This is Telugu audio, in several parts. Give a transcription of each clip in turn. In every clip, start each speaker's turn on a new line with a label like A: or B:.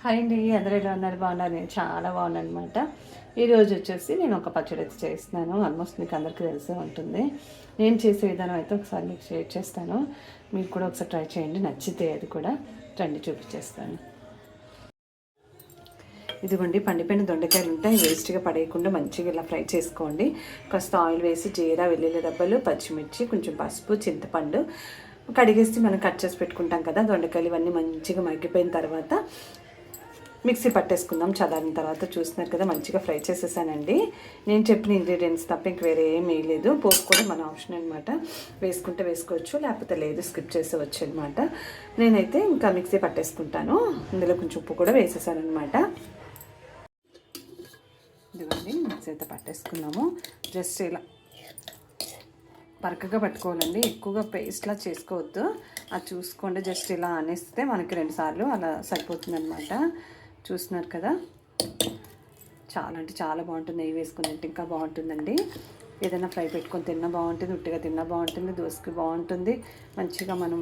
A: హాయ్ అండి, అందరూ ఎలా ఉన్నారు? బాగున్నారు. నేను చాలా బాగున్నాను అనమాట. ఈరోజు వచ్చేసి నేను ఒక పచ్చడి అయితే చేస్తున్నాను. ఆల్మోస్ట్ మీకు అందరికీ తెలిసే ఉంటుంది. నేను చేసే విధానం అయితే ఒకసారి మీకు షేర్ చేస్తాను. మీకు కూడా ఒకసారి ట్రై చేయండి, నచ్చితే అది కూడా రండి చూపించేస్తాను. ఇదిగోండి, పండిపోయిన దొండకాయలు ఉంటాయి, వేస్ట్గా పడేయకుండా మంచిగా ఇలా ఫ్రై చేసుకోండి. కాస్త ఆయిల్ వేసి జీరా, వెల్లుల్లి డబ్బలు, పచ్చిమిర్చి, కొంచెం పసుపు, చింతపండు కడిగేసి మనం కట్ చేసి పెట్టుకుంటాం కదా దొండకాయలు. ఇవన్నీ మంచిగా మగ్గిపోయిన తర్వాత మిక్సీ పట్టేసుకుందాం. చల్లారిన తర్వాత చూస్తున్నారు కదా, మంచిగా ఫ్రై చేసేసానండి. నేను చెప్పిన ఇంగ్రీడియంట్స్ తప్ప ఇంక వేరే ఏం వేయలేదు. పోపు కూడా మన ఆప్షన్ అనమాట, వేసుకుంటే వేసుకోవచ్చు, లేకపోతే లేదు స్కిప్ చేసేవచ్చు అనమాట. నేనైతే ఇంకా మిక్సీ పట్టేసుకుంటాను. ఇందులో కొంచెం ఉప్పు కూడా వేసేసాను అనమాట. ఇదిగోండి, మిక్సీ అయితే పట్టేసుకున్నాము. జస్ట్ ఇలా బరకగా పట్టుకోవాలండి, ఎక్కువగా పేస్ట్లా చేసుకోవద్దు. అది చూసుకోండి, జస్ట్ ఇలా అనేస్తే మనకి 2 సార్లు అలా సరిపోతుంది అనమాట. చూస్తున్నారు కదా, చాలా అంటే చాలా బాగుంటుంది. నెయ్యి వేసుకుని తింటే ఇంకా బాగుంటుందండి. ఏదైనా ఫ్రై పెట్టుకొని తిన్నా బాగుంటుంది, ఉట్టిగా తిన్నా బాగుంటుంది, దోసకి బాగుంటుంది. మంచిగా మనం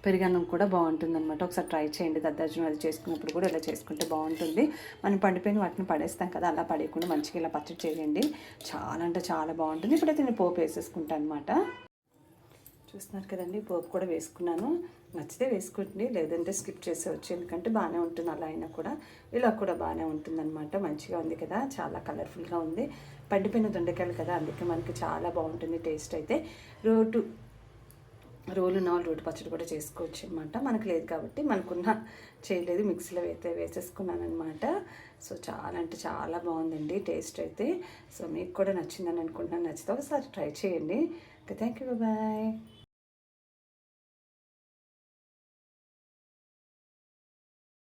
A: పెరుగన్నం కూడా బాగుంటుంది అనమాట. ఒకసారి ట్రై చేయండి. దద్దోజనం అది చేసుకున్నప్పుడు కూడా ఇలా చేసుకుంటే బాగుంటుంది. మనం పండిపోయిన వాటిని పడేస్తాం కదా, అలా పడేయకుండా మంచిగా ఇలా పచ్చడి చేయండి. చాలా అంటే చాలా బాగుంటుంది. ఇప్పుడైతే నేను పోపు వేసేసుకుంటాను అనమాట. చూస్తున్నారు కదండి, పోపు కూడా వేసుకున్నాను. నచ్చితే వేసుకోండి, లేదంటే స్కిప్ చేసేవచ్చు, ఎందుకంటే బాగానే ఉంటుంది. అలా అయినా కూడా ఇలా కూడా బాగానే ఉంటుంది అనమాట. మంచిగా ఉంది కదా, చాలా కలర్ఫుల్గా ఉంది. పండిపోయిన దొండకాయలు కదా, అందుకే మనకి చాలా బాగుంటుంది టేస్ట్ అయితే. రోలు పచ్చడి కూడా చేసుకోవచ్చు అనమాట. మనకు లేదు కాబట్టి మనకున్న చేయలేదు, మిక్సీలో అయితే వేసేసుకున్నాను అనమాట. సో చాలా అంటే చాలా బాగుందండి టేస్ట్ అయితే. సో మీకు కూడా నచ్చిందని అనుకుంటున్నాను. నచ్చితే ఒకసారి ట్రై చేయండి. Okay, thank you, bye.